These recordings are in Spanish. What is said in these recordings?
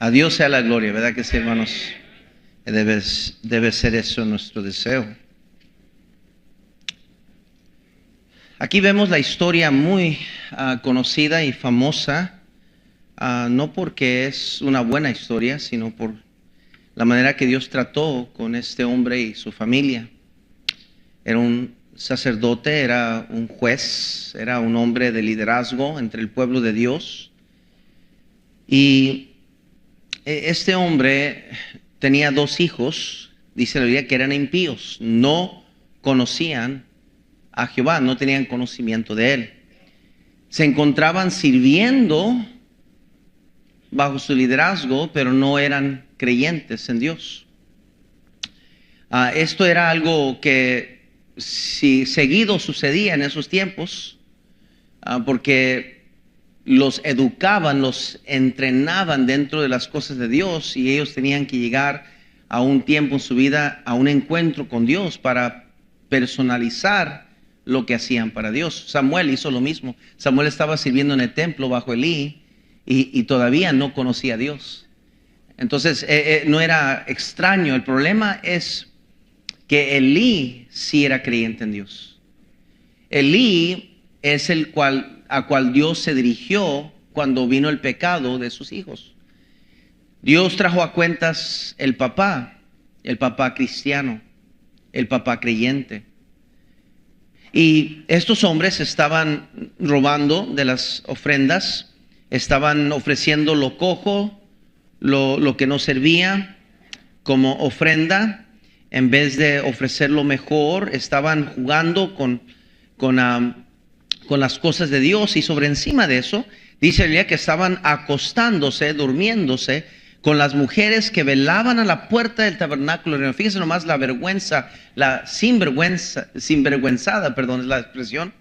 A Dios sea la gloria, ¿verdad que sí, hermanos? Debe ser eso nuestro deseo. Aquí vemos la historia muy conocida y famosa, no porque es una buena historia, sino por la manera que Dios trató con este hombre y su familia. Era un sacerdote, era un juez, era un hombre de liderazgo entre el pueblo de Dios. Y este hombre tenía 2 hijos, dice la Biblia, que eran impíos, no conocían a Jehová, no tenían conocimiento de él. Se encontraban sirviendo bajo su liderazgo, pero no eran creyentes en Dios. Esto era algo que seguido sucedía en esos tiempos, porque los educaban, los entrenaban dentro de las cosas de Dios, y ellos tenían que llegar a un tiempo en su vida, a un encuentro con Dios para personalizar lo que hacían para Dios. Samuel hizo lo mismo. Samuel estaba sirviendo en el templo bajo Elí y todavía no conocía a Dios. Entonces no era extraño. El problema es que Elí sí era creyente en Dios. Elí es a cual Dios se dirigió cuando vino el pecado de sus hijos. Dios trajo a cuentas el papá cristiano, el papá creyente. Y estos hombres estaban robando de las ofrendas, estaban ofreciendo lo cojo, lo que no servía como ofrenda, en vez de ofrecer lo mejor. Estaban jugando con las cosas de Dios, y sobre encima de eso, dice el día que estaban acostándose, durmiéndose con las mujeres que velaban a la puerta del tabernáculo. Fíjense nomás la vergüenza, la sinvergüenzada, perdón, es la expresión,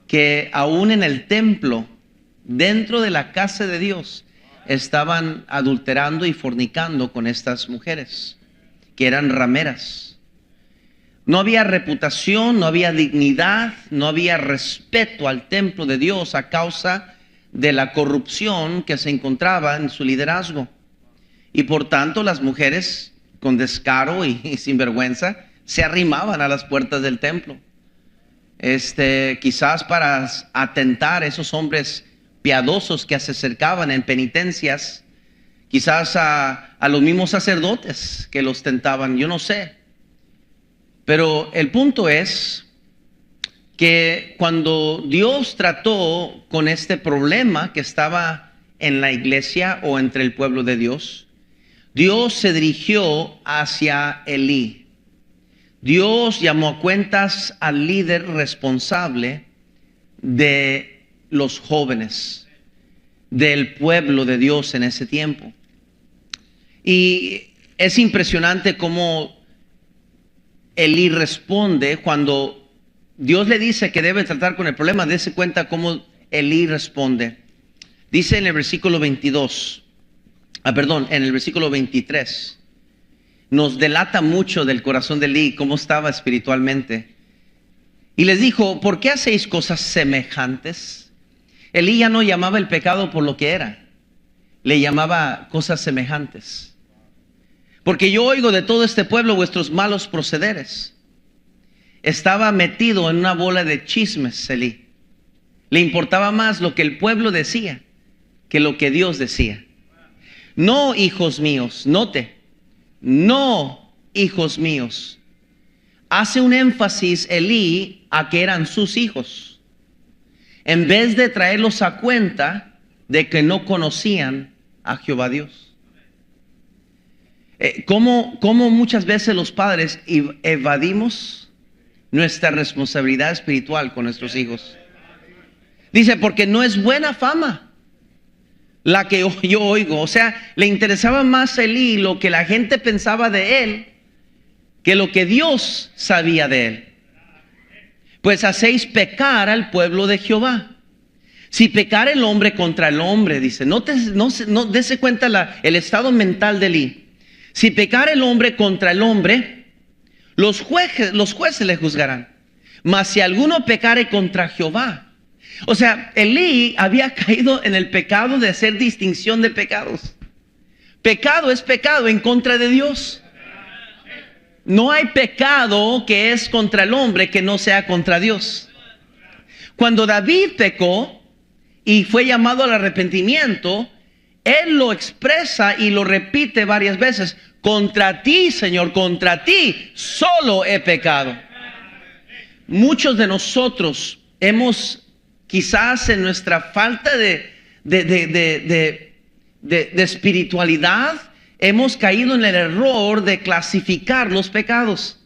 que aún en el templo, dentro de la casa de Dios, estaban adulterando y fornicando con estas mujeres, que eran rameras. No había reputación, no había dignidad, no había respeto al templo de Dios a causa de la corrupción que se encontraba en su liderazgo. Y por tanto las mujeres, con descaro y sin vergüenza, se arrimaban a las puertas del templo. Quizás para atentar a esos hombres piadosos que se acercaban en penitencias, quizás a los mismos sacerdotes que los tentaban, yo no sé. Pero el punto es que cuando Dios trató con este problema que estaba en la iglesia o entre el pueblo de Dios, Dios se dirigió hacia Elí. Dios llamó a cuentas al líder responsable de los jóvenes, del pueblo de Dios en ese tiempo. Y es impresionante cómo Elí responde cuando Dios le dice que debe tratar con el problema. Dese cuenta cómo Elí responde. Dice en el versículo 22, en el versículo 23, nos delata mucho del corazón de Elí, cómo estaba espiritualmente. Y les dijo: ¿por qué hacéis cosas semejantes? Elí ya no llamaba el pecado por lo que era, le llamaba cosas semejantes. Porque yo oigo de todo este pueblo vuestros malos procederes. Estaba metido en una bola de chismes Elí. Le importaba más lo que el pueblo decía que lo que Dios decía. No, hijos míos, note, no, hijos míos. Hace un énfasis Elí a que eran sus hijos, en vez de traerlos a cuenta de que no conocían a Jehová Dios. ¿Cómo muchas veces los padres evadimos nuestra responsabilidad espiritual con nuestros hijos? Dice: porque no es buena fama la que yo oigo. O sea, le interesaba más a Elí lo que la gente pensaba de él que lo que Dios sabía de él. Pues hacéis pecar al pueblo de Jehová. Si pecar el hombre contra el hombre, dice, no dese cuenta el estado mental de Elí. Si pecar el hombre contra el hombre, los jueces le juzgarán. Mas si alguno pecare contra Jehová. O sea, Elí había caído en el pecado de hacer distinción de pecados. Pecado es pecado en contra de Dios. No hay pecado que es contra el hombre que no sea contra Dios. Cuando David pecó y fue llamado al arrepentimiento, él lo expresa y lo repite varias veces. Contra ti, Señor, contra ti solo he pecado. Muchos de nosotros hemos, quizás en nuestra falta de espiritualidad, hemos caído en el error de clasificar los pecados.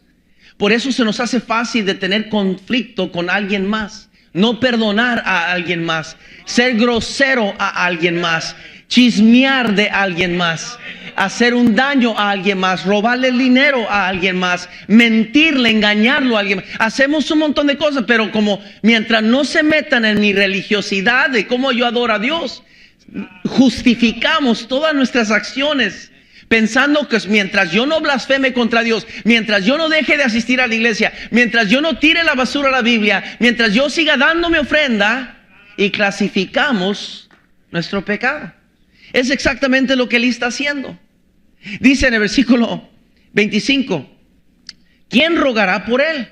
Por eso se nos hace fácil de tener conflicto con alguien más, no perdonar a alguien más, ser grosero a alguien más, chismear de alguien más, hacer un daño a alguien más, robarle el dinero a alguien más, mentirle, engañarlo a alguien más. Hacemos un montón de cosas, pero como mientras no se metan en mi religiosidad de cómo yo adoro a Dios, justificamos todas nuestras acciones pensando que mientras yo no blasfeme contra Dios, mientras yo no deje de asistir a la iglesia, mientras yo no tire la basura a la Biblia, mientras yo siga dando mi ofrenda, y clasificamos nuestro pecado. Es exactamente lo que él está haciendo. Dice en el versículo 25, ¿quién rogará por él?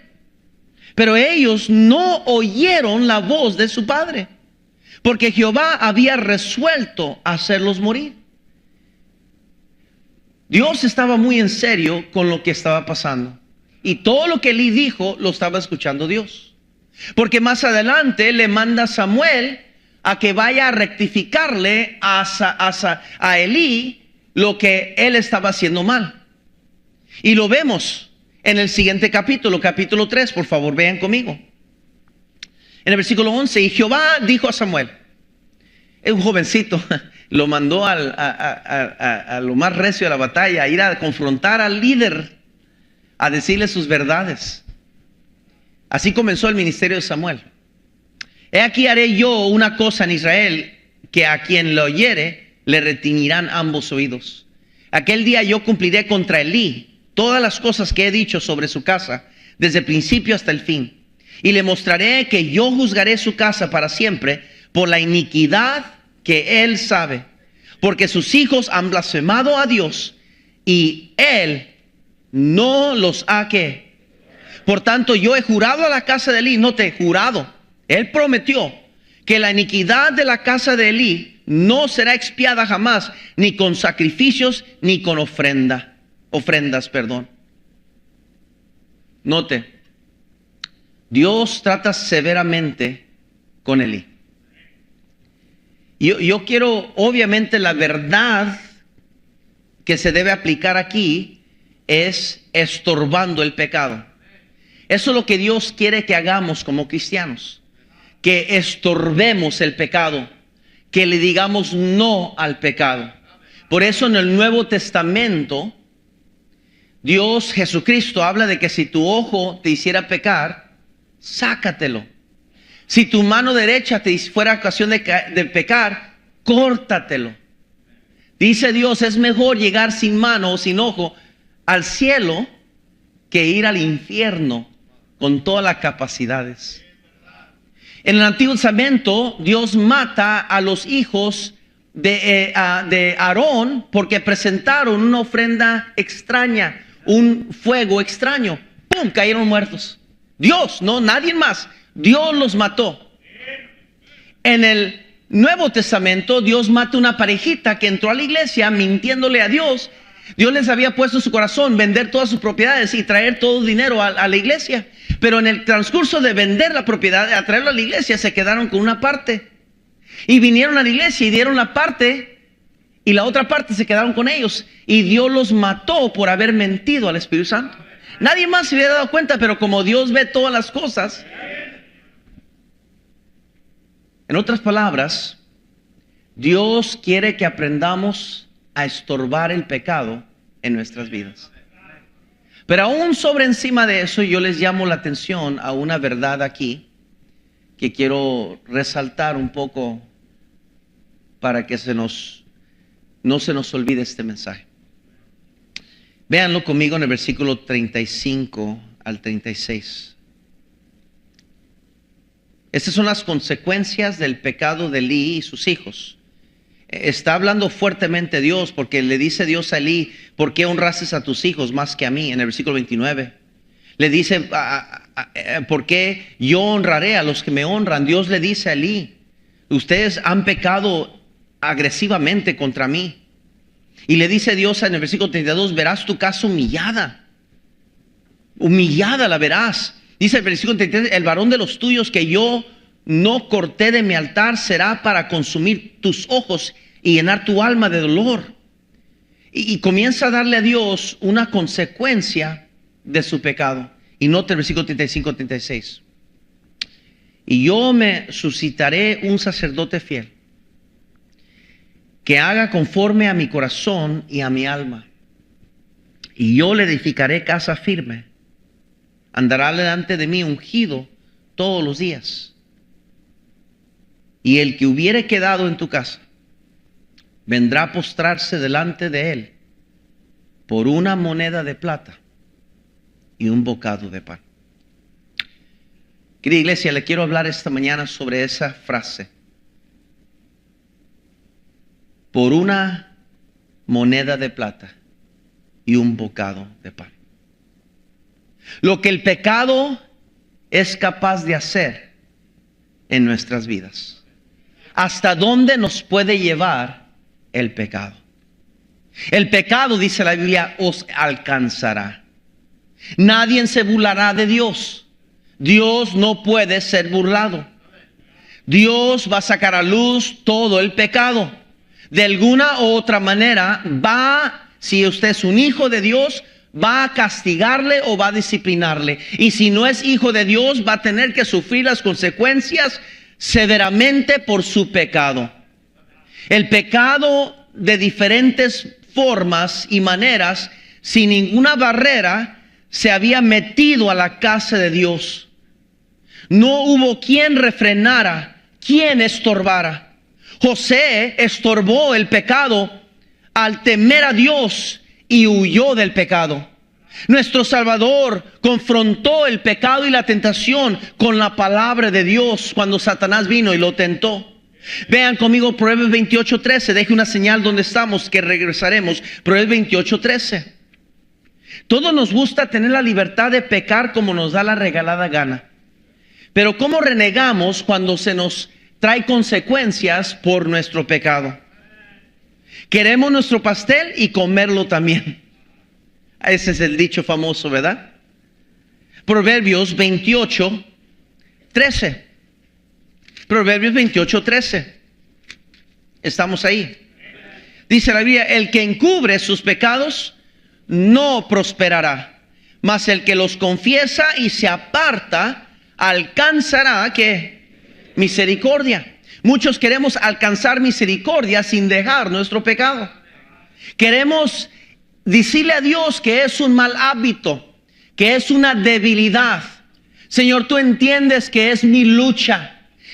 Pero ellos no oyeron la voz de su padre, porque Jehová había resuelto hacerlos morir. Dios estaba muy en serio con lo que estaba pasando. Y todo lo que Elí dijo lo estaba escuchando Dios. Porque más adelante le manda a Samuel a que vaya a rectificarle a Elí lo que él estaba haciendo mal. Y lo vemos en el siguiente capítulo, capítulo 3, por favor, vean conmigo. En el versículo 11, y Jehová dijo a Samuel, es un jovencito, lo mandó a lo más recio de la batalla, a ir a confrontar al líder, a decirle sus verdades. Así comenzó el ministerio de Samuel. He aquí haré yo una cosa en Israel, que a quien lo oyere le retiñirán ambos oídos. Aquel día yo cumpliré contra Elí todas las cosas que he dicho sobre su casa, desde el principio hasta el fin. Y le mostraré que yo juzgaré su casa para siempre por la iniquidad que él sabe, porque sus hijos han blasfemado a Dios y él no los ha que. Por tanto, yo he jurado a la casa de Elí, no te he jurado, él prometió que la iniquidad de la casa de Elí no será expiada jamás, ni con sacrificios, ni con ofrendas. Note, Dios trata severamente con Elí. Yo quiero, obviamente, la verdad que se debe aplicar aquí es estorbando el pecado. Eso es lo que Dios quiere que hagamos como cristianos, que estorbemos el pecado, que le digamos no al pecado. Por eso en el Nuevo Testamento, Dios, Jesucristo, habla de que si tu ojo te hiciera pecar, sácatelo. Si tu mano derecha te fuera ocasión de pecar, córtatelo. Dice Dios, es mejor llegar sin mano o sin ojo al cielo que ir al infierno con todas las capacidades. En el Antiguo Testamento, Dios mata a los hijos de Aarón porque presentaron una ofrenda extraña, un fuego extraño. ¡Pum! Cayeron muertos. Dios, no, nadie más. Dios los mató. En el Nuevo Testamento, Dios mata una parejita que entró a la iglesia mintiéndole a Dios. Dios les había puesto en su corazón vender todas sus propiedades y traer todo el dinero a la iglesia. Pero en el transcurso de vender la propiedad, a traerlo a la iglesia, se quedaron con una parte. Y vinieron a la iglesia y dieron la parte, y la otra parte se quedaron con ellos. Y Dios los mató por haber mentido al Espíritu Santo. Nadie más se hubiera dado cuenta, pero como Dios ve todas las cosas. En otras palabras, Dios quiere que aprendamos a estorbar el pecado en nuestras vidas. Pero aún sobre encima de eso, yo les llamo la atención a una verdad aquí que quiero resaltar un poco para que no se nos olvide este mensaje. Véanlo conmigo en el versículo 35 al 36. Estas son las consecuencias del pecado de Elí y sus hijos. está hablando fuertemente Dios, porque le dice Dios a Elí: ¿por qué honraste a tus hijos más que a mí? En el versículo 29. Le dice: ¿por qué yo honraré a los que me honran? Dios le dice a Elí: ustedes han pecado agresivamente contra mí. Y le dice Dios en el versículo 32: verás tu casa humillada. Humillada la verás. Dice el versículo 33: el varón de los tuyos que yo no corté de mi altar será para consumir tus ojos y llenar tu alma de dolor. Y comienza a darle a Dios una consecuencia de su pecado. Y nota el versículo 35-36. Y yo me suscitaré un sacerdote fiel, que haga conforme a mi corazón y a mi alma. Y yo le edificaré casa firme. Andará delante de mí ungido todos los días. Y el que hubiere quedado en tu casa vendrá a postrarse delante de él por una moneda de plata y un bocado de pan. Querida iglesia, le quiero hablar esta mañana sobre esa frase: por una moneda de plata y un bocado de pan. Lo que el pecado es capaz de hacer en nuestras vidas. ¿Hasta dónde nos puede llevar el pecado? El pecado, dice la Biblia, os alcanzará. Nadie se burlará de Dios. Dios no puede ser burlado. Dios va a sacar a luz todo el pecado. De alguna u otra manera si usted es un hijo de Dios, va a castigarle o va a disciplinarle. Y si no es hijo de Dios, va a tener que sufrir las consecuencias severamente por su pecado. El pecado, de diferentes formas y maneras, sin ninguna barrera, se había metido a la casa de Dios. No hubo quien refrenara, quien estorbara. José estorbó el pecado al temer a Dios y huyó del pecado. Nuestro Salvador confrontó el pecado y la tentación con la palabra de Dios cuando Satanás vino y lo tentó. Vean conmigo Proverbios 28:13. Deje una señal donde estamos, que regresaremos. Proverbios 28:13. Todos nos gusta tener la libertad de pecar como nos da la regalada gana. Pero ¿cómo renegamos cuando se nos trae consecuencias por nuestro pecado? Queremos nuestro pastel y comerlo también. Ese es el dicho famoso, ¿verdad? Proverbios 28:13. Proverbios 28:13. Estamos ahí. Dice la Biblia: el que encubre sus pecados no prosperará, mas el que los confiesa y se aparta alcanzará ¿qué? Misericordia. Muchos queremos alcanzar misericordia sin dejar nuestro pecado. Queremos decirle a Dios que es un mal hábito, que es una debilidad. Señor, tú entiendes que es mi lucha.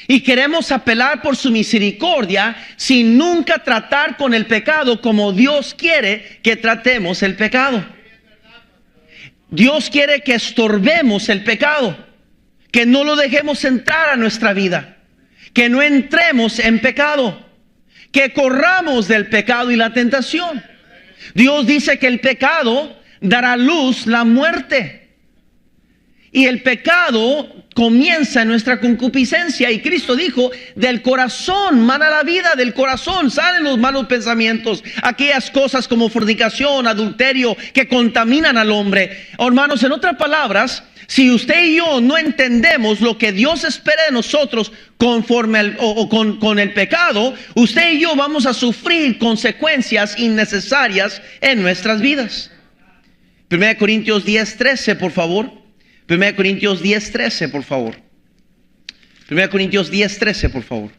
Y queremos apelar por su misericordia sin nunca tratar con el pecado como Dios quiere que tratemos el pecado. Dios quiere que estorbemos el pecado, que no lo dejemos entrar a nuestra vida, que no entremos en pecado, que corramos del pecado y la tentación. Dios dice que el pecado dará luz la muerte. Y el pecado comienza en nuestra concupiscencia. Y Cristo dijo: del corazón mana la vida, del corazón salen los malos pensamientos, aquellas cosas como fornicación, adulterio, que contaminan al hombre. Hermanos, en otras palabras, si usted y yo no entendemos lo que Dios espera de nosotros conforme con el pecado, usted y yo vamos a sufrir consecuencias innecesarias en nuestras vidas. 1 Corintios 10:13, por favor. 1 Corintios 10:13, por favor. 1 Corintios 10:13, por favor.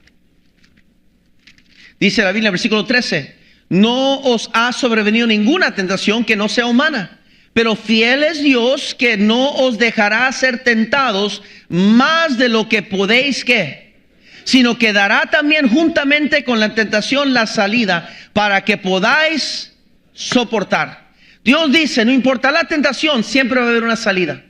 Dice la Biblia, versículo 13: no os ha sobrevenido ninguna tentación que no sea humana, pero fiel es Dios, que no os dejará ser tentados más de lo que podéis ¿qué? Sino que dará también juntamente con la tentación la salida, para que podáis soportar. Dios dice: no importa la tentación, siempre va a haber una salida.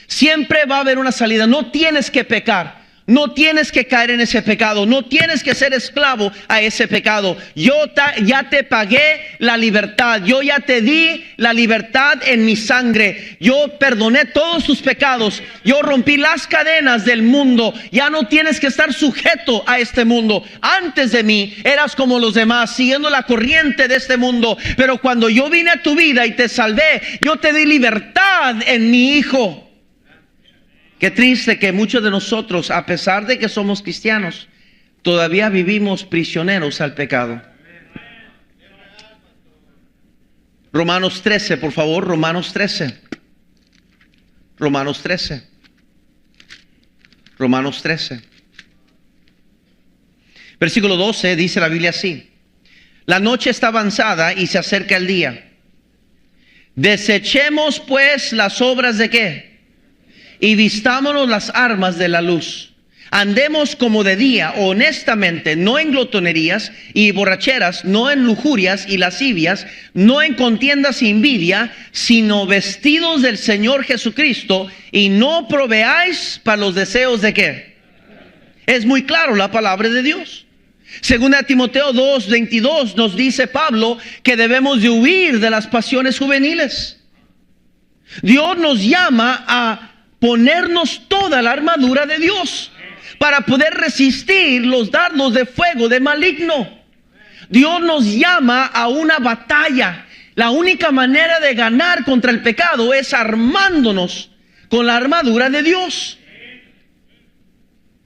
Siempre va a haber una salida. No tienes que pecar. No tienes que caer en ese pecado. No tienes que ser esclavo a ese pecado. Ya te pagué la libertad. Yo ya te di la libertad en mi sangre. Yo perdoné todos tus pecados. Yo rompí las cadenas del mundo. Ya no tienes que estar sujeto a este mundo. Antes de mí eras como los demás, siguiendo la corriente de este mundo. Pero cuando yo vine a tu vida y te salvé, yo te di libertad en mi Hijo. Qué triste que muchos de nosotros, a pesar de que somos cristianos, todavía vivimos prisioneros al pecado. Romanos 13, por favor, Romanos 13. Romanos 13. Romanos 13. Versículo 12 dice la Biblia así: la noche está avanzada y se acerca el día. Desechemos pues las obras de ¿qué? Y vistámonos las armas de la luz. Andemos como de día, honestamente, no en glotonerías y borracheras, no en lujurias y lascivias, no en contiendas y envidia, sino vestidos del Señor Jesucristo, y no proveáis para los deseos de ¿qué? Es muy claro la palabra de Dios. Según a Timoteo 2:22 nos dice Pablo que debemos de huir de las pasiones juveniles. Dios nos llama a ponernos toda la armadura de Dios para poder resistir los dardos de fuego del maligno. Dios nos llama a una batalla. La única manera de ganar contra el pecado es armándonos con la armadura de Dios.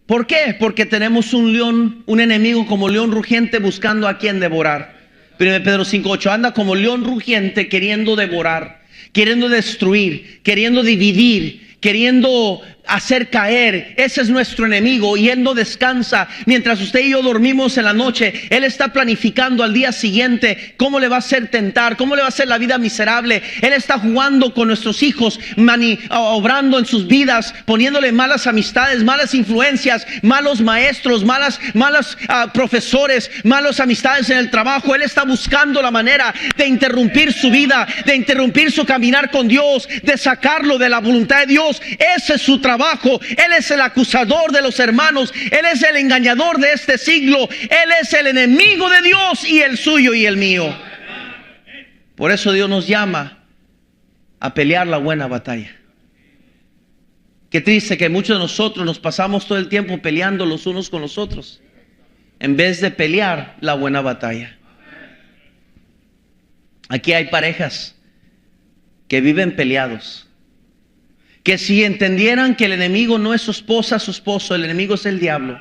¿Por qué? Porque tenemos un león, un enemigo como león rugiente buscando a quien devorar. 1 Pedro 5:8, anda como león rugiente queriendo devorar, queriendo destruir, queriendo dividir, queriendo hacer caer. Ese es nuestro enemigo, y él no descansa. Mientras usted y yo dormimos en la noche, él está planificando al día siguiente cómo le va a hacer tentar, cómo le va a hacer la vida miserable. Él está jugando con nuestros hijos, obrando en sus vidas, poniéndole malas amistades, malas influencias, malos maestros, malas profesores, malas amistades en el trabajo. Él está buscando la manera de interrumpir su vida, de interrumpir su caminar con Dios, de sacarlo de la voluntad de Dios. Ese es su trabajo. Él es el acusador de los hermanos. Él es el engañador de este siglo. Él es el enemigo de Dios, y el suyo y el mío. Por eso Dios nos llama a pelear la buena batalla. Qué triste que muchos de nosotros nos pasamos todo el tiempo peleando los unos con los otros, en vez de pelear la buena batalla. Aquí hay parejas que viven peleados, que si entendieran que el enemigo no es su esposa, su esposo, el enemigo es el diablo,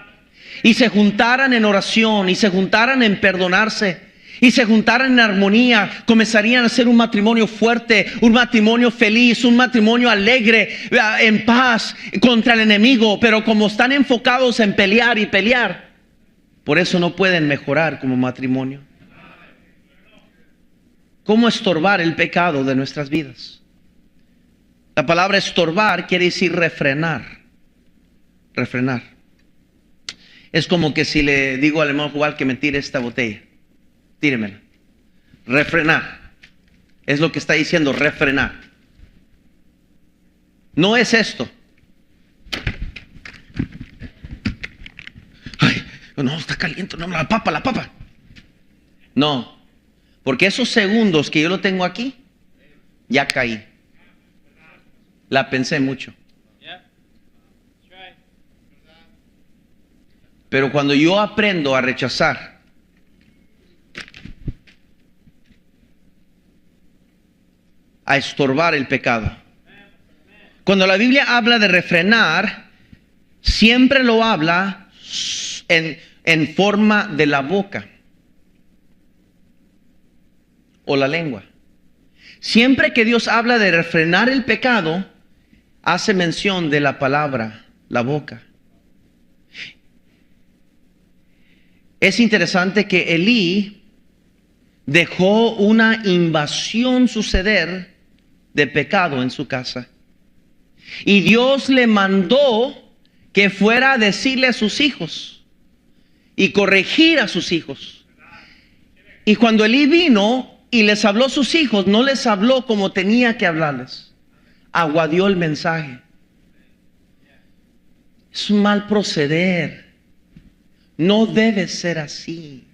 y se juntaran en oración, y se juntaran en perdonarse, y se juntaran en armonía, comenzarían a ser un matrimonio fuerte, un matrimonio feliz, un matrimonio alegre, en paz contra el enemigo. Pero como están enfocados en pelear y pelear, por eso no pueden mejorar como matrimonio. ¿Cómo estorbar el pecado de nuestras vidas? La palabra estorbar quiere decir refrenar. Refrenar. Es como que si le digo al hermano Juan que me tire esta botella. Tíremela. Refrenar. Es lo que está diciendo, refrenar. No es esto. Ay, no, está caliente. No, la papa. No. Porque esos segundos que yo lo tengo aquí, ya caí. La pensé mucho. Pero cuando yo aprendo a rechazar, a estorbar el pecado. Cuando la Biblia habla de refrenar, siempre lo habla en forma de la boca o la lengua. Siempre que Dios habla de refrenar el pecado, hace mención de la palabra, la boca. Es interesante que Elí dejó una invasión suceder de pecado en su casa. Y Dios le mandó que fuera a decirle a sus hijos y corregir a sus hijos. Y cuando Elí vino y les habló a sus hijos, no les habló como tenía que hablarles. Aguadió el mensaje. Es un mal proceder. No debe ser así.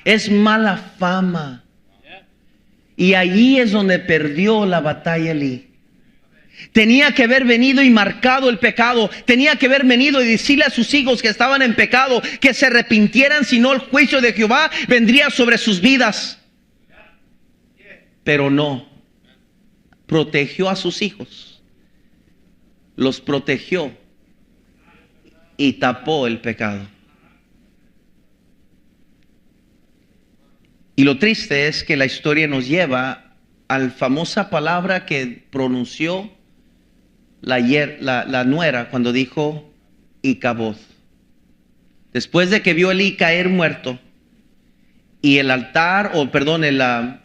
Es mala fama. Y allí es donde perdió la batalla Elí. Tenía que haber venido y marcado el pecado. Tenía que haber venido y decirle a sus hijos que estaban en pecado que se arrepintieran, si no el juicio de Jehová vendría sobre sus vidas. Pero no. Protegió a sus hijos. Los protegió y tapó el pecado. Y lo triste es que la historia nos lleva a la famosa palabra que pronunció la nuera cuando dijo Icaboz. Después de que vio a Elí caer muerto y el altar, o perdón, la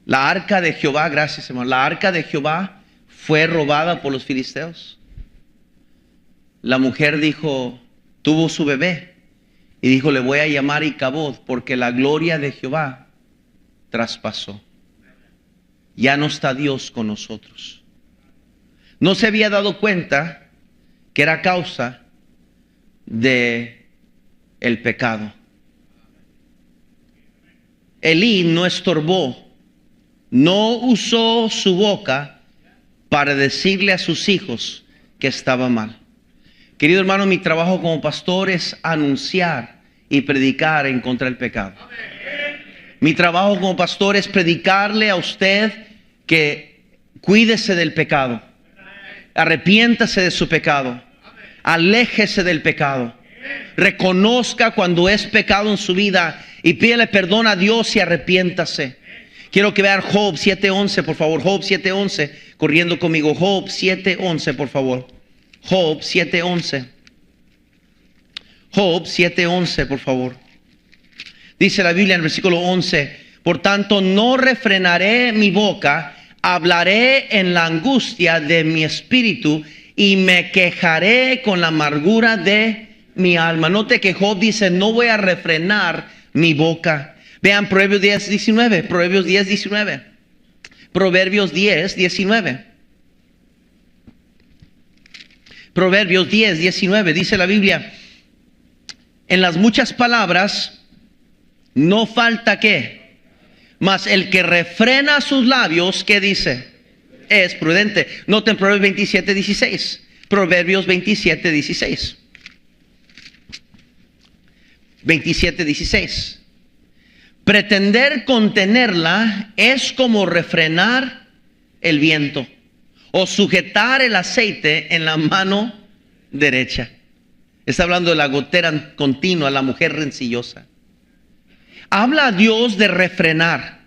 arca de Jehová, gracias hermano, la arca de Jehová fue robada por los filisteos. La mujer dijo, tuvo su bebé y dijo, le voy a llamar Icaboz porque la gloria de Jehová traspasó. Ya no está Dios con nosotros. No se había dado cuenta que era causa de el pecado. Elí no estorbó, no usó su boca para decirle a sus hijos que estaba mal. Querido hermano, mi trabajo como pastor es anunciar y predicar en contra del pecado. Mi trabajo como pastor es predicarle a usted que cuídese del pecado, arrepiéntase de su pecado, aléjese del pecado, reconozca cuando es pecado en su vida y pídele perdón a Dios y arrepiéntase. Quiero que vean Job 7:11, por favor. Job 7:11, corriendo conmigo. Job 7:11, por favor. Job 7:11. Job 7:11, por favor. Dice la Biblia en el versículo 11: por tanto no refrenaré mi boca, hablaré en la angustia de mi espíritu y me quejaré con la amargura de mi alma. Note que Job dice, no voy a refrenar mi boca. Vean Proverbios 10:19. Proverbios 10:19. Proverbios 10:19. Proverbios 10:19, dice la Biblia, en las muchas palabras no falta qué, mas el que refrena sus labios, ¿qué dice? Es prudente. Noten Proverbios 27:16. Proverbios 27:16. 27:16. Pretender contenerla es como refrenar el viento o sujetar el aceite en la mano derecha. Está hablando de la gotera continua, la mujer rencillosa. Habla a Dios de refrenar.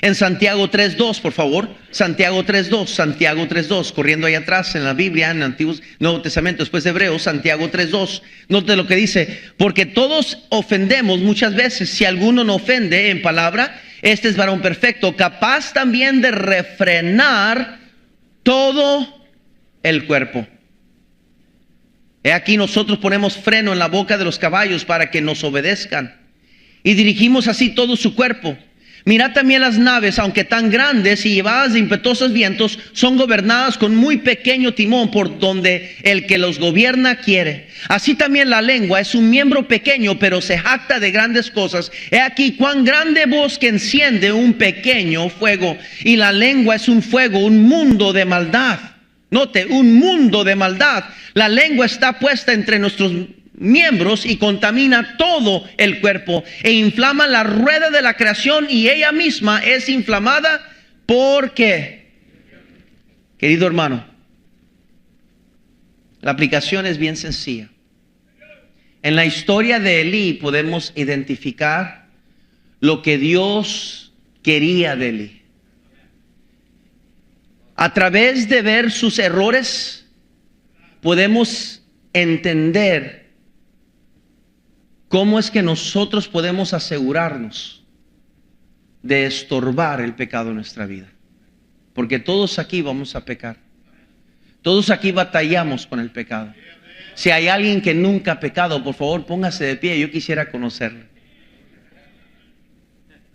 En Santiago 3:2, por favor. Santiago 3:2, Santiago 3:2, corriendo ahí atrás en la Biblia, en el Antiguo Nuevo Testamento, después de Hebreos, Santiago 3:2. Note lo que dice, porque todos ofendemos muchas veces. Si alguno no ofende en palabra, este es varón perfecto, capaz también de refrenar todo el cuerpo. He aquí nosotros ponemos freno en la boca de los caballos para que nos obedezcan y dirigimos así todo su cuerpo. Mirad también las naves, aunque tan grandes y llevadas de impetuosos vientos, son gobernadas con muy pequeño timón por donde el que los gobierna quiere. Así también la lengua es un miembro pequeño, pero se jacta de grandes cosas. He aquí cuán grande bosque enciende un pequeño fuego. Y la lengua es un fuego, un mundo de maldad. Note, un mundo de maldad. La lengua está puesta entre nuestros miembros y contamina todo el cuerpo e inflama la rueda de la creación y ella misma es inflamada. ¿Por qué? Querido hermano, la aplicación es bien sencilla. En la historia de Elí podemos identificar lo que Dios quería de Elí. A través de ver sus errores podemos entender cómo es que nosotros podemos asegurarnos de estorbar el pecado en nuestra vida. Porque todos aquí vamos a pecar. Todos aquí batallamos con el pecado. Si hay alguien que nunca ha pecado, por favor póngase de pie, yo quisiera conocerlo.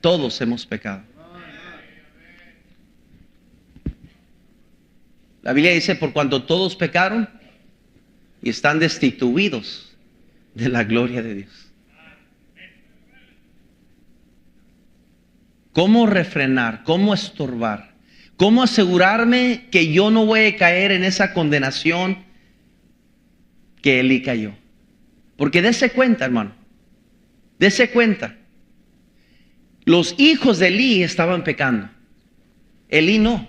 Todos hemos pecado. La Biblia dice, por cuanto todos pecaron y están destituidos de la gloria de Dios. ¿Cómo refrenar? ¿Cómo estorbar? ¿Cómo asegurarme que yo no voy a caer en esa condenación que Elí cayó? Porque dése cuenta, hermano. Dése cuenta. Los hijos de Elí estaban pecando. Elí no.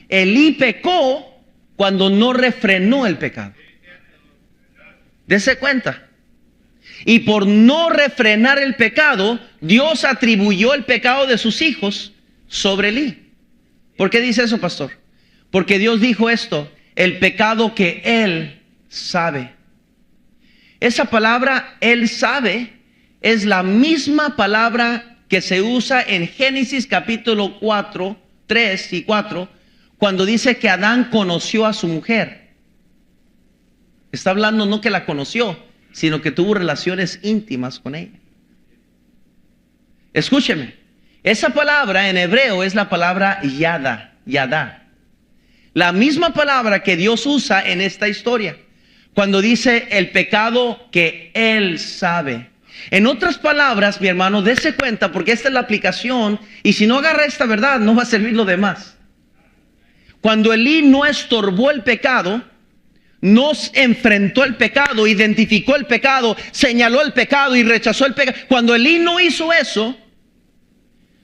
Elí pecó cuando no refrenó el pecado. Dese cuenta. Y por no refrenar el pecado, Dios atribuyó el pecado de sus hijos sobre Elí. ¿Por qué dice eso, pastor? Porque Dios dijo esto: el pecado que Él sabe. Esa palabra, Él sabe, es la misma palabra que se usa en Génesis capítulo 4, 3 y 4, cuando dice que Adán conoció a su mujer. Está hablando no que la conoció, sino que tuvo relaciones íntimas con ella. Escúcheme, esa palabra en hebreo es la palabra yadá. La misma palabra que Dios usa en esta historia, cuando dice el pecado que Él sabe. En otras palabras, mi hermano, dése cuenta, porque esta es la aplicación, y si no agarra esta verdad, no va a servir lo demás. Cuando Elí no estorbó el pecado, no enfrentó el pecado, identificó el pecado, señaló el pecado y rechazó el pecado. Cuando Elí no hizo eso,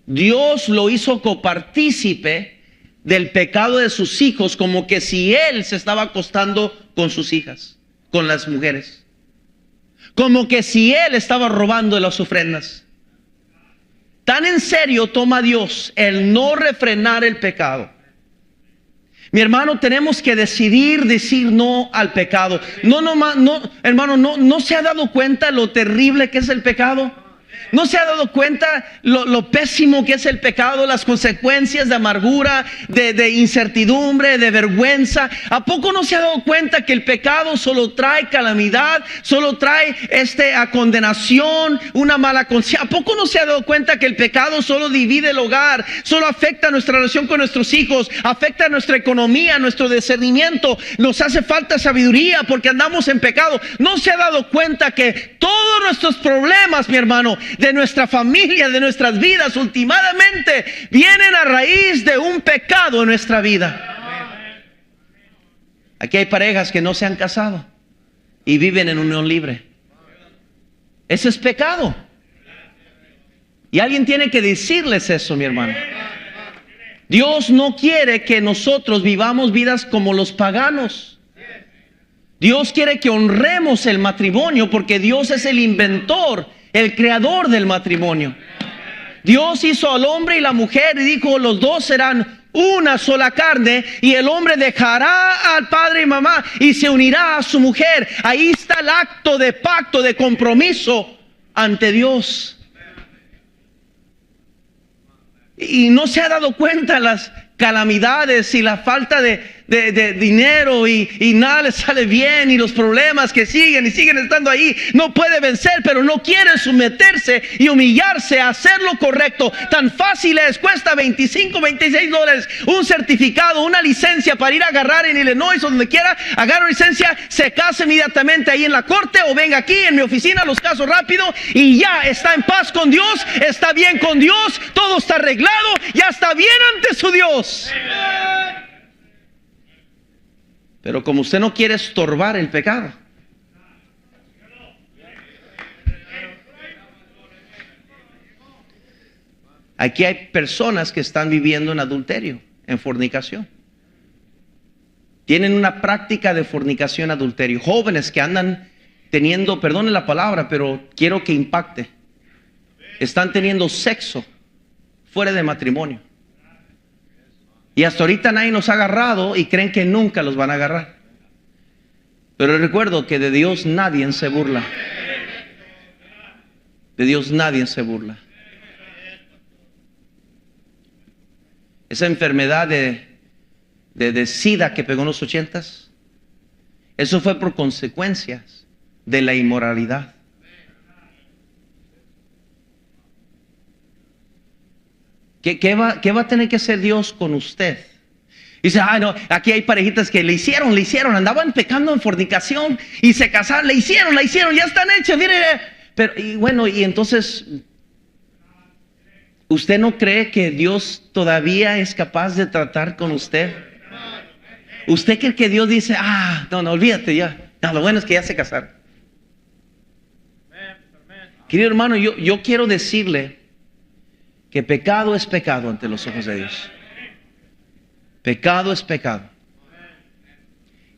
Dios lo hizo copartícipe del pecado de sus hijos, como que si él se estaba acostando con sus hijas, con las mujeres, como que si él estaba robando de las ofrendas. Tan en serio toma Dios el no refrenar el pecado. Mi hermano, tenemos que decidir decir no al pecado. Hermano, no se ha dado cuenta lo terrible que es el pecado. ¿No se ha dado cuenta lo pésimo que es el pecado, las consecuencias de amargura, de incertidumbre, de vergüenza? ¿A poco no se ha dado cuenta que el pecado solo trae calamidad, solo trae a condenación, una mala conciencia? ¿A poco no se ha dado cuenta que el pecado solo divide el hogar, solo afecta nuestra relación con nuestros hijos, afecta nuestra economía, nuestro discernimiento? Nos hace falta sabiduría porque andamos en pecado. ¿No se ha dado cuenta que todos nuestros problemas, mi hermano, de nuestra familia, de nuestras vidas, últimamente vienen a raíz de un pecado en nuestra vida? Aquí hay parejas que no se han casado y viven en unión libre. Ese es pecado. Y alguien tiene que decirles eso, mi hermano. Dios no quiere que nosotros vivamos vidas como los paganos. Dios quiere que honremos el matrimonio, porque Dios es el inventor, el creador del matrimonio. Dios hizo al hombre y la mujer y dijo: los dos serán una sola carne, y el hombre dejará al padre y mamá y se unirá a su mujer. Ahí está el acto de pacto, de compromiso ante Dios. Y no se ha dado cuenta las calamidades y la falta de dinero y nada le sale bien, y los problemas que siguen y siguen estando ahí. No puede vencer, pero no quiere someterse y humillarse a hacer lo correcto. Tan fácil es, cuesta $25, $26 un certificado, una licencia para ir a agarrar en Illinois o donde quiera. Agarra licencia, se casa inmediatamente ahí en la corte, o venga aquí en mi oficina, los casos rápido, y ya está en paz con Dios, está bien con Dios, todo está arreglado, ya está bien ante su Dios. Pero como usted no quiere estorbar el pecado, aquí hay personas que están viviendo en adulterio, en fornicación. Tienen una práctica de fornicación, adulterio. Jóvenes que andan teniendo, perdone la palabra, pero quiero que impacte, están teniendo sexo fuera de matrimonio. Y hasta ahorita nadie nos ha agarrado y creen que nunca los van a agarrar. Pero recuerdo que de Dios nadie se burla. De Dios nadie se burla. Esa enfermedad de SIDA que pegó en los 80s, eso fue por consecuencias de la inmoralidad. ¿Qué va a tener que hacer Dios con usted? Dice, ay no, aquí hay parejitas que le hicieron, andaban pecando en fornicación y se casaron, la hicieron, ya están hechas, mire. Pero, y bueno, y entonces, ¿usted no cree que Dios todavía es capaz de tratar con usted? ¿Usted cree que Dios dice, no, olvídate ya? No, lo bueno es que ya se casaron. Querido hermano, yo quiero decirle que pecado es pecado ante los ojos de Dios. Pecado es pecado.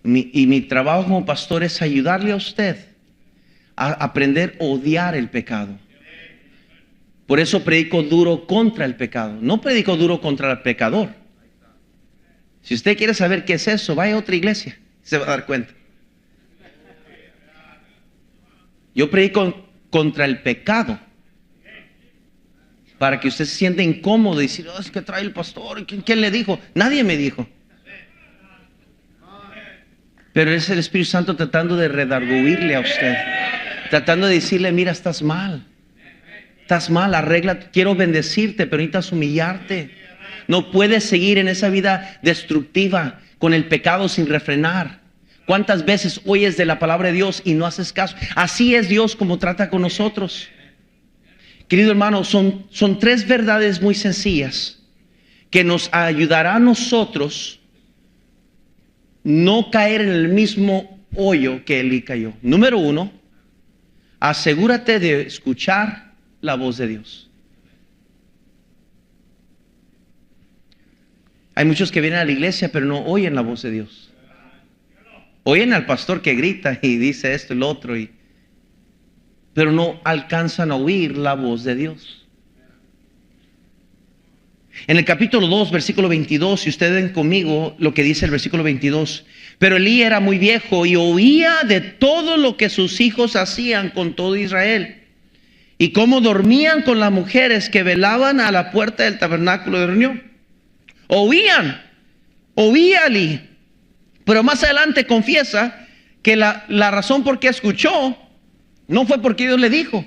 Y mi trabajo como pastor es ayudarle a usted a aprender a odiar el pecado. Por eso predico duro contra el pecado. No predico duro contra el pecador. Si usted quiere saber qué es eso, vaya a otra iglesia. Se va a dar cuenta. Yo predico contra el pecado. Para que usted se sienta incómodo y decir, es que trae el pastor. ¿Quién le dijo? Nadie me dijo. Pero es el Espíritu Santo tratando de redarguirle a usted. Tratando de decirle, mira, estás mal. Estás mal, arregla. Quiero bendecirte, pero necesitas humillarte. No puedes seguir en esa vida destructiva con el pecado sin refrenar. ¿Cuántas veces oyes de la palabra de Dios y no haces caso? Así es Dios como trata con nosotros. Querido hermano, son 3 verdades muy sencillas que nos ayudará a nosotros no caer en el mismo hoyo que Elí cayó. Número 1, asegúrate de escuchar la voz de Dios. Hay muchos que vienen a la iglesia pero no oyen la voz de Dios. Oyen al pastor que grita y dice esto y lo otro, pero no alcanzan a oír la voz de Dios. En el capítulo 2, versículo 22, si ustedes ven conmigo lo que dice el versículo 22. Pero Elí era muy viejo y oía de todo lo que sus hijos hacían con todo Israel. Y cómo dormían con las mujeres que velaban a la puerta del tabernáculo de reunión. Oía Elí. Pero más adelante confiesa que la razón por qué escuchó no fue porque Dios le dijo.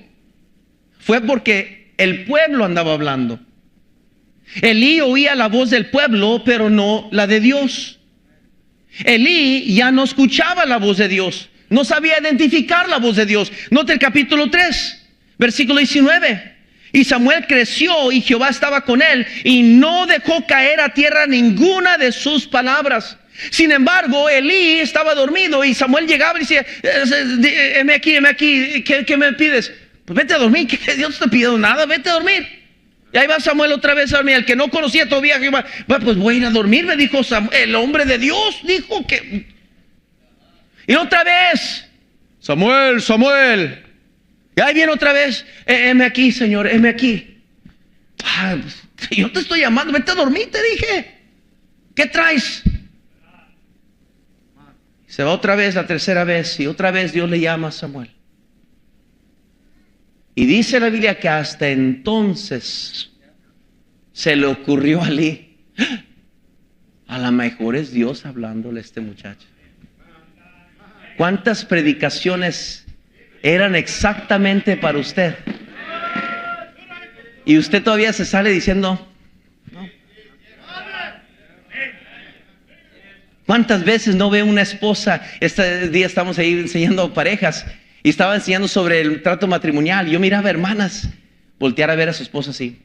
Fue porque el pueblo andaba hablando. Elí oía la voz del pueblo, pero no la de Dios. Elí ya no escuchaba la voz de Dios. No sabía identificar la voz de Dios. Note el capítulo 3, versículo 19. Y Samuel creció y Jehová estaba con él y no dejó caer a tierra ninguna de sus palabras. Sin embargo, Elí estaba dormido y Samuel llegaba y decía, heme aquí, ¿qué me pides? Pues vete a dormir, que Dios no te pide nada, vete a dormir. Y ahí va Samuel otra vez a dormir. El que no conocía todavía Jehová, pues voy a ir a dormir, me dijo Samuel, el hombre de Dios dijo que. Y otra vez, Samuel. Y ahí viene otra vez, heme aquí, Señor, heme aquí. Yo te estoy llamando, vete a dormir, te dije. ¿Qué traes? Se va otra vez, la tercera vez, y otra vez Dios le llama a Samuel. Y dice la Biblia que hasta entonces se le ocurrió a Elí, a lo mejor es Dios hablándole a este muchacho. ¿Cuántas predicaciones eran exactamente para usted? Y usted todavía se sale diciendo, no. ¿Cuántas veces no ve una esposa? Este día estamos ahí enseñando parejas y estaba enseñando sobre el trato matrimonial. Yo miraba hermanas voltear a ver a su esposa así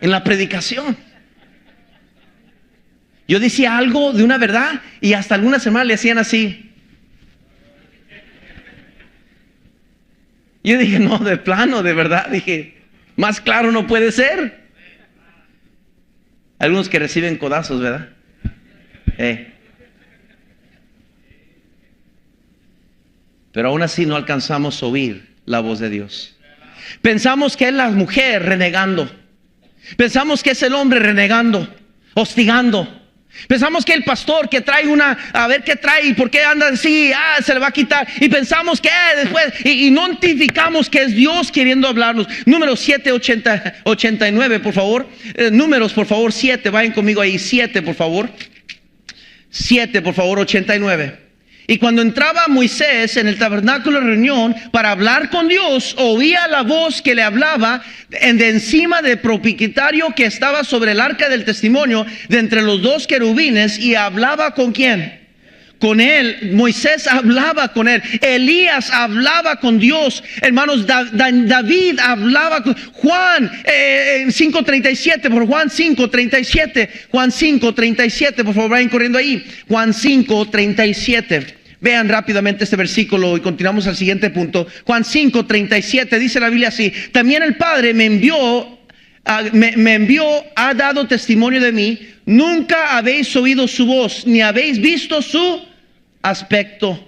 en la predicación. Yo decía algo de una verdad y hasta algunas hermanas le hacían así. Yo dije, no, de plano, de verdad, dije, más claro no puede ser. Algunos que reciben codazos, ¿verdad? Pero aún así no alcanzamos a oír la voz de Dios. Pensamos que es la mujer renegando. Pensamos que es el hombre renegando, hostigando. Pensamos que el pastor que trae a ver qué trae y por qué anda así, se le va a quitar. Y pensamos que después, y no identificamos que es Dios queriendo hablarnos. Números 7, 89, por favor. Números, por favor, 7, vayan conmigo ahí, 7, por favor. 7, por favor, 89. Y cuando entraba Moisés en el tabernáculo de reunión para hablar con Dios, oía la voz que le hablaba de encima del propiciatorio que estaba sobre el arca del testimonio, de entre los dos querubines, y hablaba ¿con quién? Con él. Moisés hablaba con él. Elías hablaba con Dios. Hermanos, David hablaba con Juan 5:37, por Juan 5:37. Juan 5:37, por favor, vayan corriendo ahí. Juan 5:37. Vean rápidamente este versículo y continuamos al siguiente punto. Juan 5:37 dice la Biblia así: también el Padre me envió, ha dado testimonio de mí. Nunca habéis oído su voz, ni habéis visto su aspecto.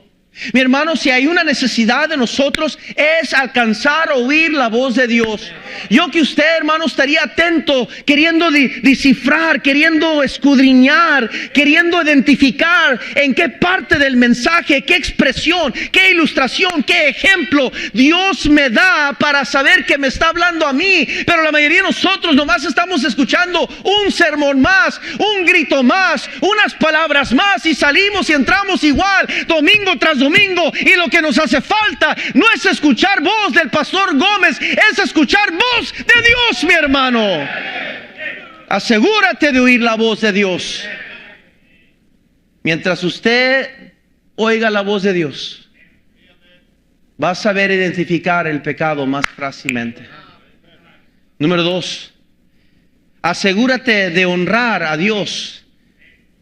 Mi hermano, si hay una necesidad de nosotros es alcanzar a oír la voz de Dios. Yo que usted, hermano, estaría atento, queriendo descifrar, queriendo escudriñar, queriendo identificar en qué parte del mensaje, qué expresión, qué ilustración, qué ejemplo Dios me da para saber que me está hablando a mí. Pero la mayoría de nosotros nomás estamos escuchando un sermón más, un grito más, unas palabras más, y salimos y entramos igual domingo tras domingo. Y lo que nos hace falta no es escuchar voz del pastor Gómez, es escuchar voz de Dios, mi hermano. Asegúrate de oír la voz de Dios. Mientras usted oiga la voz de Dios, va a saber identificar el pecado más fácilmente. Número 2, asegúrate de honrar a Dios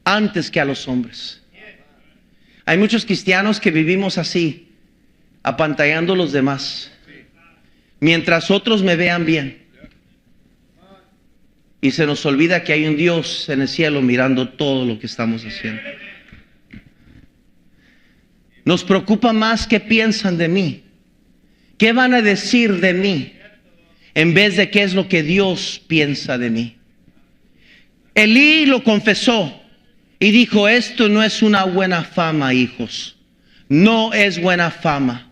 antes que a los hombres. Hay muchos cristianos que vivimos así, apantallando a los demás, mientras otros me vean bien. Y se nos olvida que hay un Dios en el cielo mirando todo lo que estamos haciendo. Nos preocupa más qué piensan de mí, qué van a decir de mí, en vez de qué es lo que Dios piensa de mí. Elí lo confesó. Y dijo: esto no es una buena fama, hijos. No es buena fama.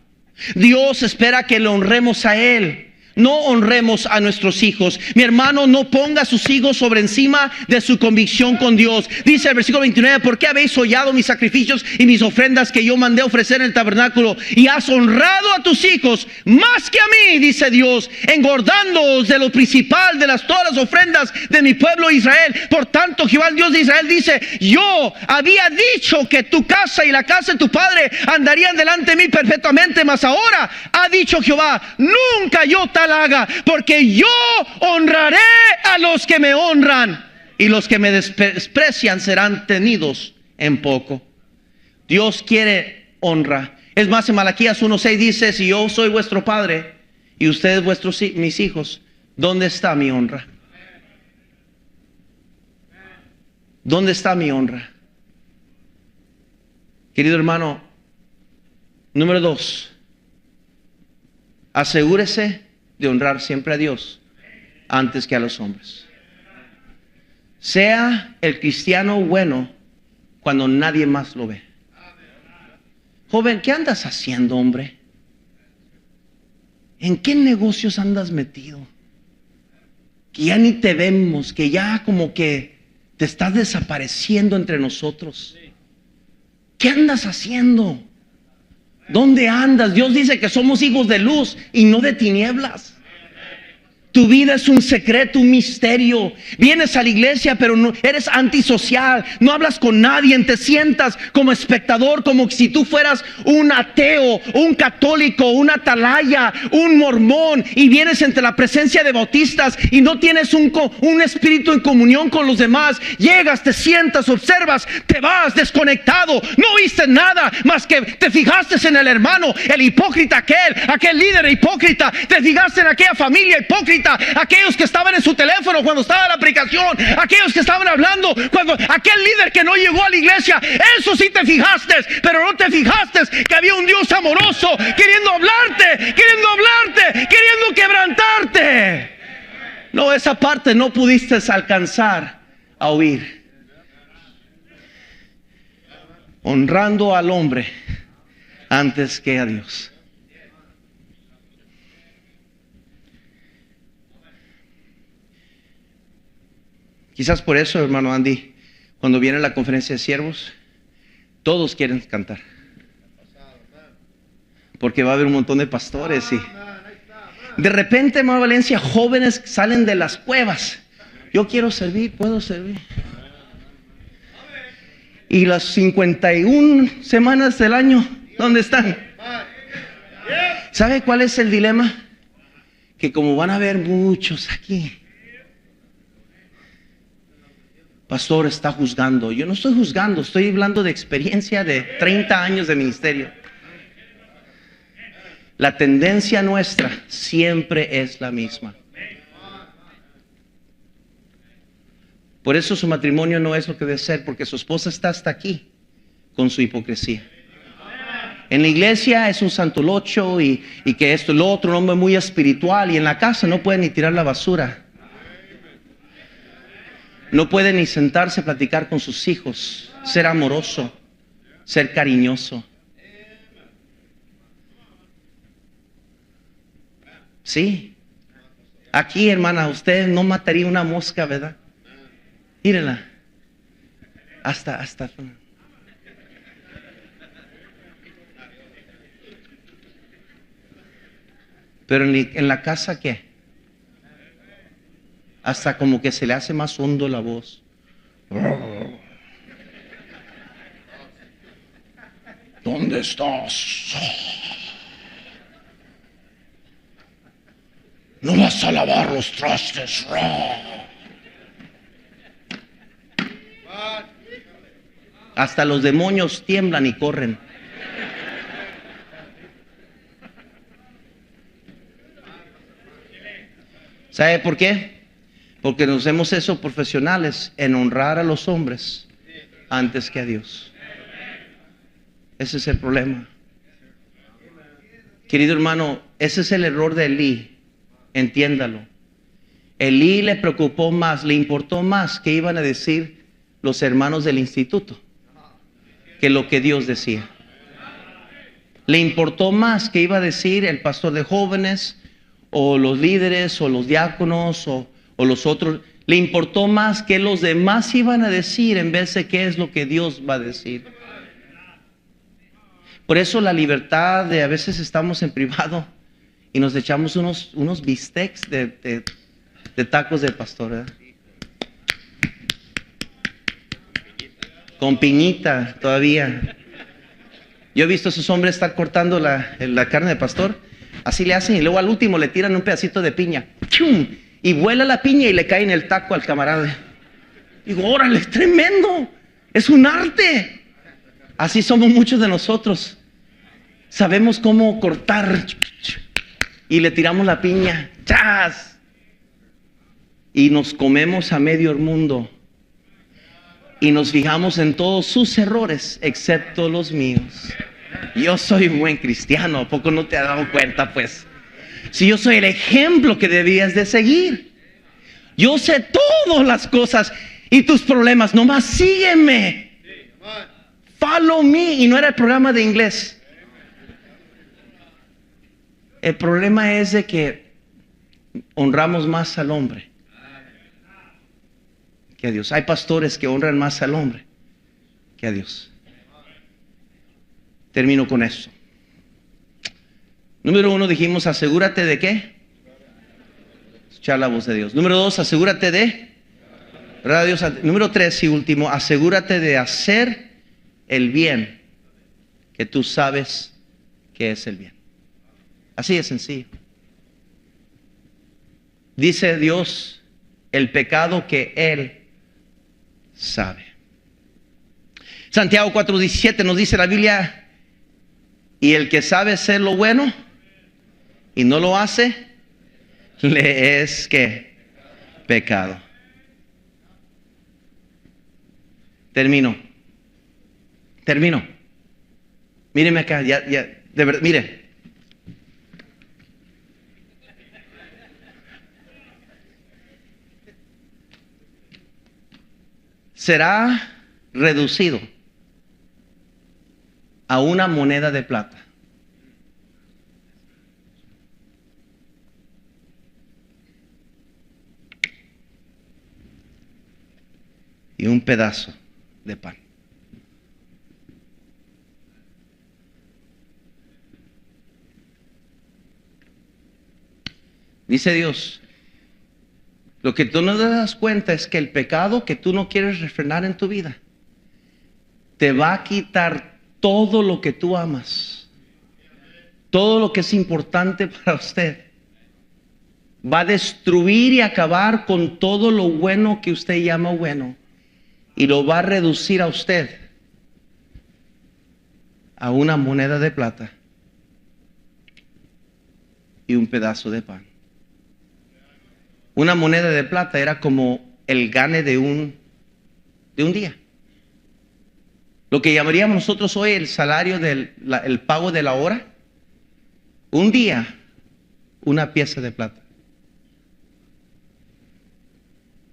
Dios espera que le honremos a Él, no honremos a nuestros hijos. Mi hermano, no ponga a sus hijos sobre encima de su convicción con Dios. Dice el versículo 29: ¿por qué habéis hollado mis sacrificios y mis ofrendas que yo mandé ofrecer en el tabernáculo? Y has honrado a tus hijos más que a mí, dice Dios, engordándoos de lo principal de todas las ofrendas de mi pueblo Israel. Por tanto, Jehová, el Dios de Israel, dice: yo había dicho que tu casa y la casa de tu padre andarían delante de mí perpetuamente, mas ahora ha dicho Jehová: nunca yo tal haga, porque yo honraré a los que me honran, y los que me desprecian serán tenidos en poco. Dios quiere honra. Es más, en Malaquías 1:6 dice: si yo soy vuestro padre y ustedes mis hijos, ¿dónde está mi honra? ¿Dónde está mi honra? Querido hermano, número 2, asegúrese de honrar siempre a Dios antes que a los hombres. Sea el cristiano bueno cuando nadie más lo ve. Joven, ¿qué andas haciendo, hombre? ¿En qué negocios andas metido? Que ya ni te vemos, que ya como que te estás desapareciendo entre nosotros. ¿Qué andas haciendo? ¿Dónde andas? Dios dice que somos hijos de luz y no de tinieblas. Tu vida es un secreto, un misterio. Vienes a la iglesia, pero no, eres antisocial. No hablas con nadie. Te sientas como espectador, como si tú fueras un ateo, un católico, un atalaya, un mormón. Y vienes entre la presencia de bautistas y no tienes un espíritu en comunión con los demás. Llegas, te sientas, observas, te vas desconectado. No viste nada más que te fijaste en el hermano, el hipócrita aquel líder hipócrita. Te fijaste en aquella familia hipócrita. Aquellos que estaban en su teléfono cuando estaba la aplicación, aquellos que estaban hablando cuando aquel líder que no llegó a la iglesia, eso sí te fijaste, pero no te fijaste que había un Dios amoroso queriendo hablarte, queriendo quebrantarte. No, esa parte no pudiste alcanzar a oír. Honrando al hombre antes que a Dios. Quizás por eso, hermano Andy, cuando viene la conferencia de siervos, todos quieren cantar. Porque va a haber un montón de pastores y de repente, hermano Valencia, jóvenes salen de las cuevas. Yo quiero servir, puedo servir. Y las 51 semanas del año, ¿dónde están? ¿Sabe cuál es el dilema? Que como van a haber muchos aquí, pastor está juzgando. Yo no estoy juzgando, estoy hablando de experiencia de 30 años de ministerio. La tendencia nuestra siempre es la misma. Por eso su matrimonio no es lo que debe ser, porque su esposa está hasta aquí con su hipocresía. En la iglesia es un santolocho y que esto y lo otro, un hombre muy espiritual, y en la casa no puede ni tirar la basura. No puede ni sentarse a platicar con sus hijos, ser amoroso, ser cariñoso. Sí. Aquí, hermana, usted no mataría una mosca, ¿verdad? Mírela. Hasta. Pero en la casa, ¿qué? Hasta como que se le hace más hondo la voz. ¿Dónde estás? No vas a lavar los trastes. Hasta los demonios tiemblan y corren. ¿Sabe por qué? Porque nos hemos hecho profesionales en honrar a los hombres antes que a Dios. Ese es el problema. Querido hermano, ese es el error de Elí. Entiéndalo. Elí le preocupó más, le importó más que iban a decir los hermanos del instituto que lo que Dios decía. Le importó más que iba a decir el pastor de jóvenes o los líderes o los diáconos o los otros. Le importó más que los demás iban a decir en vez de qué es lo que Dios va a decir. Por eso la libertad de a veces estamos en privado y nos echamos unos bistecs de tacos de pastor, ¿verdad? Con piñita todavía. Yo he visto a esos hombres estar cortando la carne de pastor. Así le hacen y luego al último le tiran un pedacito de piña. ¡Chum! Y vuela la piña y le cae en el taco al camarada. Digo, órale, es tremendo. Es un arte. Así somos muchos de nosotros. Sabemos cómo cortar. Y le tiramos la piña. ¡Chas! Y nos comemos a medio mundo. Y nos fijamos en todos sus errores, excepto los míos. Yo soy un buen cristiano, ¿a poco no te has dado cuenta, pues? Si yo soy el ejemplo que debías de seguir. Yo sé todas las cosas y tus problemas, nomás sígueme. Follow me. Y no era el programa de inglés. El problema es de que honramos más al hombre que a Dios. Hay pastores que honran más al hombre que a Dios. Termino con esto. Número 1 dijimos, asegúrate de ¿qué? Escuchar la voz de Dios. Número 2, asegúrate de ¿verdad, Dios? Número 3 y último, asegúrate de hacer el bien que tú sabes que es el bien. Así de sencillo. Dice Dios el pecado que Él sabe. Santiago 4:17 nos dice la Biblia, y el que sabe hacer lo bueno y no lo hace, le es ¿qué? Pecado. Termino. Míreme acá, ya, de verdad, mire. Será reducido a una moneda de plata. Y un pedazo de pan. Dice Dios, lo que tú no te das cuenta es que el pecado que tú no quieres refrenar en tu vida te va a quitar todo lo que tú amas, todo lo que es importante para usted. Va a destruir y acabar con todo lo bueno que usted llama bueno, y lo va a reducir a usted a una moneda de plata y un pedazo de pan. Una moneda de plata era como el gane de un día. Lo que llamaríamos nosotros hoy el salario el pago de la hora. Un día, una pieza de plata.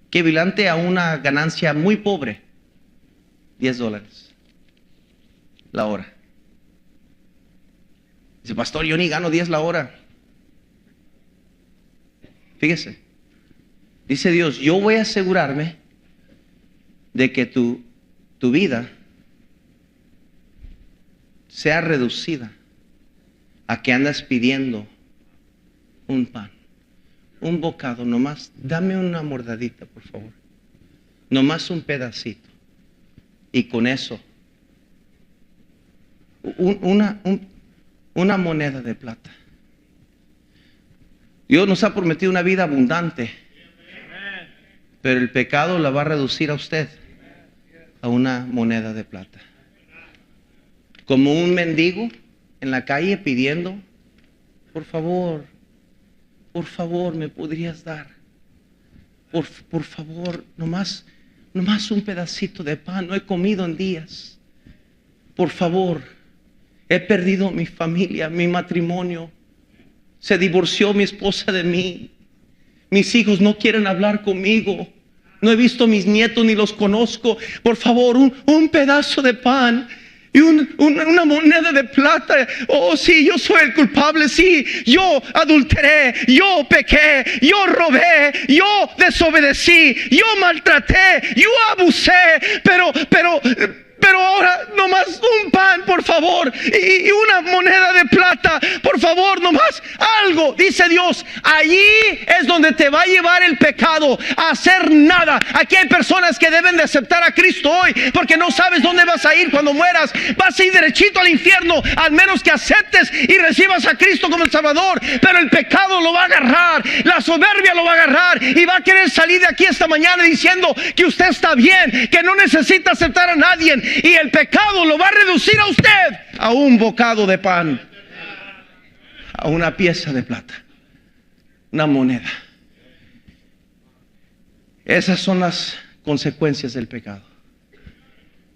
Equivalente a una ganancia muy pobre, $10 la hora. Dice, pastor, yo ni gano 10 la hora. Fíjese, dice Dios, yo voy a asegurarme de que tu vida sea reducida a que andas pidiendo un pan, un bocado, nomás, dame una mordadita, por favor, nomás un pedacito, y con eso, una moneda de plata. Dios nos ha prometido una vida abundante, pero el pecado la va a reducir a usted a una moneda de plata. Como un mendigo en la calle pidiendo, por favor, me podrías dar. Por favor, nomás un pedacito de pan, no he comido en días. Por favor, he perdido mi familia, mi matrimonio. Se divorció mi esposa de mí. Mis hijos no quieren hablar conmigo. No he visto a mis nietos ni los conozco. Por favor, un pedazo de pan y una moneda de plata. Oh, sí, yo soy el culpable. Sí, yo adulteré, yo pequé, yo robé, yo desobedecí, yo maltraté, yo abusé. Pero ahora nomás un pan, por favor, y una moneda de plata, por favor, nomás algo. Dice Dios, allí es donde te va a llevar el pecado, a hacer nada. Aquí hay personas que deben de aceptar a Cristo hoy, porque no sabes dónde vas a ir cuando mueras. Vas a ir derechito al infierno, al menos que aceptes y recibas a Cristo como el Salvador. Pero el pecado lo va a agarrar, la soberbia lo va a agarrar, y va a querer salir de aquí esta mañana diciendo que usted está bien, que no necesita aceptar a nadie. Y el pecado lo va a reducir a usted a un bocado de pan, a una pieza de plata, una moneda. Esas son las consecuencias del pecado.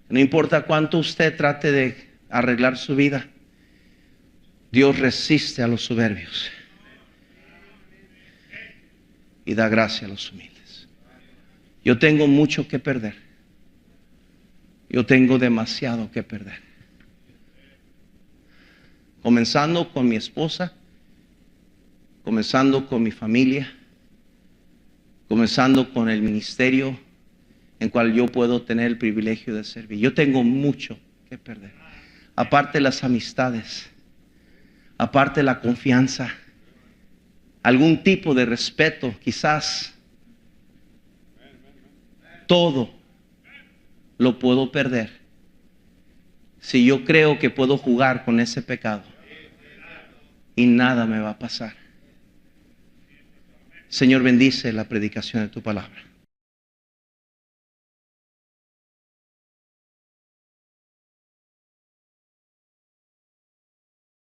No importa cuánto usted trate de arreglar su vida, Dios resiste a los soberbios y da gracia a los humildes. Yo tengo mucho que perder. Yo tengo demasiado que perder. Comenzando con mi esposa, comenzando con mi familia, comenzando con el ministerio en cual yo puedo tener el privilegio de servir. Yo tengo mucho que perder. Aparte las amistades, aparte la confianza, algún tipo de respeto, quizás. Todo lo puedo perder si yo creo que puedo jugar con ese pecado y nada me va a pasar. Señor, bendice la predicación de tu palabra.